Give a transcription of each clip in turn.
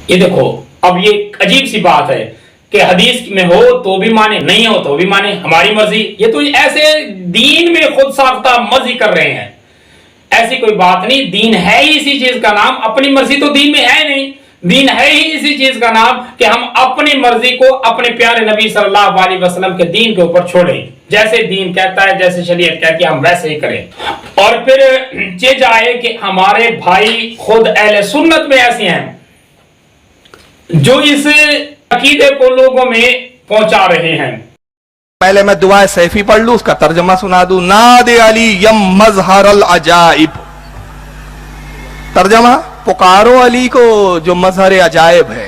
یہ دیکھو اب یہ عجیب سی بات ہے کہ حدیث میں ہو تو بھی مانے، نہیں ہو تو بھی مانے، ہماری مرضی۔ یہ تو ایسے دین میں خود ساختہ مرضی کر رہے ہیں، ایسی کوئی بات نہیں۔ دین ہے ہی اسی چیز کا نام، اپنی مرضی تو دین میں ہے نہیں۔ دین ہے ہی اسی چیز کا نام کہ ہم اپنی مرضی کو اپنے پیارے نبی صلی اللہ علیہ وسلم کے دین کے اوپر چھوڑیں، جیسے دین کہتا ہے، جیسے شریعت کہتی ہے ہم ویسے ہی کریں۔ اور پھر یہ جائے کہ ہمارے بھائی خود اہل سنت میں ایسے ہیں جو اس عقیدے کو لوگوں میں پہنچا رہے ہیں۔ پہلے میں دعائے سیفی پڑھ لوں، اس کا ترجمہ سنا دوں۔ ناد علی یم مظہر العجائب، ترجمہ پکارو علی کو جو مظہر عجائب ہے۔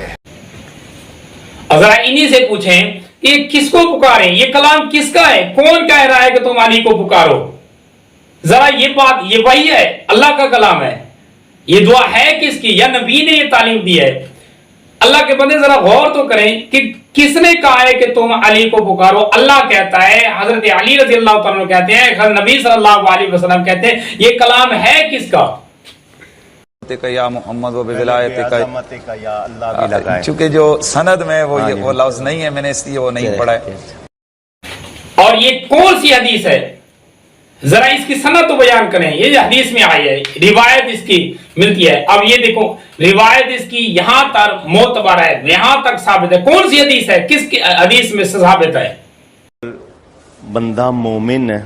ذرا انہی سے پوچھیں کہ یہ کس کو پکاریں، یہ کلام کس کا ہے، کون کہہ رہا ہے کہ تم علی کو پکارو؟ ذرا یہ بات، یہ وہی ہے، اللہ کا کلام ہے، یہ دعا ہے کس کی؟ یا نبی نے یہ تعلیم دی ہے؟ اللہ کے بندے ذرا غور تو کریں کہ کس نے کہا ہے کہ تم علی کو پکارو؟ اللہ کہتا ہے، حضرت علی رضی اللہ تعالیٰ کہتے ہیں، نبی صلی اللہ علیہ وسلم کہتے ہیں، یہ کلام ہے کس کا؟ یا محمد و بولایتک یا اللہ بھی لگائے، چونکہ جو سند میں وہ لفظ نہیں ہے، میں نے اس لیے وہ نہیں پڑھا ہے۔ اور یہ کون سی حدیث ہے؟ ذرا اس کی سند تو بیان کریں، یہ حدیث میں آئی ہے، روایت اس کی ملتی ہے۔ اب یہ دیکھو روایت اس کی یہاں تک معتبر ہے، یہاں تک ثابت ہے، کون سی حدیث ہے، کس کی حدیث میں ثابت ہے؟ بندہ مومن ہے،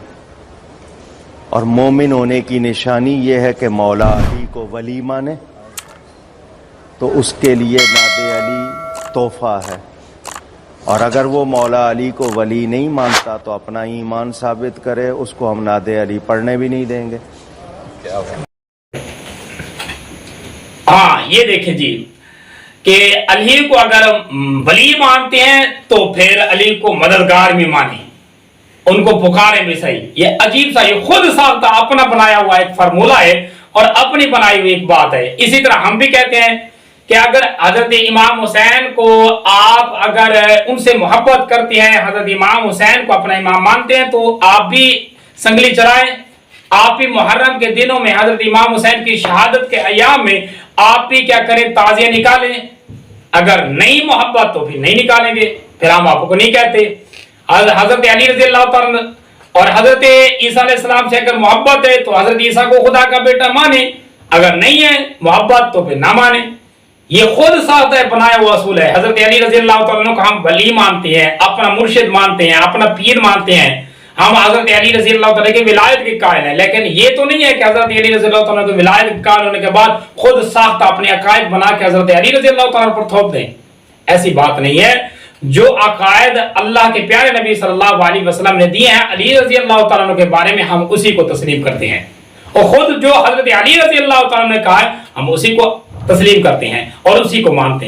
اور مومن ہونے کی نشانی یہ ہے کہ مولا علی کو ولی مانے، تو اس کے لیے ناد علی تحفہ ہے، اور اگر وہ مولا علی کو ولی نہیں مانتا تو اپنا ایمان ثابت کرے، اس کو ہم ناد علی پڑھنے بھی نہیں دیں گے۔ ہاں یہ دیکھیں جی کہ علی کو اگر ولی مانتے ہیں تو پھر علی کو مددگار بھی مانیں، ان کو پکاریں بھی صحیح۔ یہ عجیب سا، یہ خود ساختہ اپنا بنایا ہوا ایک فارمولہ ہے اور اپنی بنائی ہوئی ایک بات ہے۔ اسی طرح ہم بھی کہتے ہیں کہ اگر حضرت امام حسین کو آپ اگر ان سے محبت کرتے ہیں، حضرت امام حسین کو اپنا امام مانتے ہیں، تو آپ بھی سنگلی چرائیں، آپ بھی محرم کے دنوں میں حضرت امام حسین کی شہادت کے ایام میں آپ بھی کیا کریں، تعزیہ نکالیں۔ اگر نہیں محبت تو پھر نہیں نکالیں گے، پھر ہم آپ کو نہیں کہتے۔ حضرت علی رضی اللہ تعالیٰ اور حضرت عیسیٰ علیہ السلام سے اگر محبت ہے تو حضرت عیسیٰ کو خدا کا بیٹا مانیں، اگر نہیں ہے محبت تو پھر نہ مانیں۔ یہ خود ساتھ ہے بنایا ہوا اصول ہے۔ حضرت علی رضی اللہ تعالیٰ کو ہم ولی مانتے ہیں، اپنا مرشد مانتے ہیں، اپنا پیر مانتے ہیں، ہم حضرت علی رضی اللہ تعالیٰ کی ولایت کے قائل ہیں، لیکن یہ تو نہیں ہے کہ حضرت علی رضی اللہ تعالیٰ کی ولایت کے قائل ہونے کے بعد خود ساختہ اپنے عقائد بنا کے حضرت علی رضی اللہ تعالیٰ پر تھوپ دیں۔ ایسی بات نہیں ہے۔ جو عقائد اللہ کے پیارے نبی صلی اللہ علیہ وسلم نے دیے ہیں علی رضی اللہ تعالیٰ کے بارے میں، ہم اسی کو تسلیم کرتے ہیں، اور خود جو حضرت علی رضی اللہ تعالیٰ نے کہا ہے ہم اسی کو تسلیم کرتے ہیں اور اسی کو مانتے ہیں۔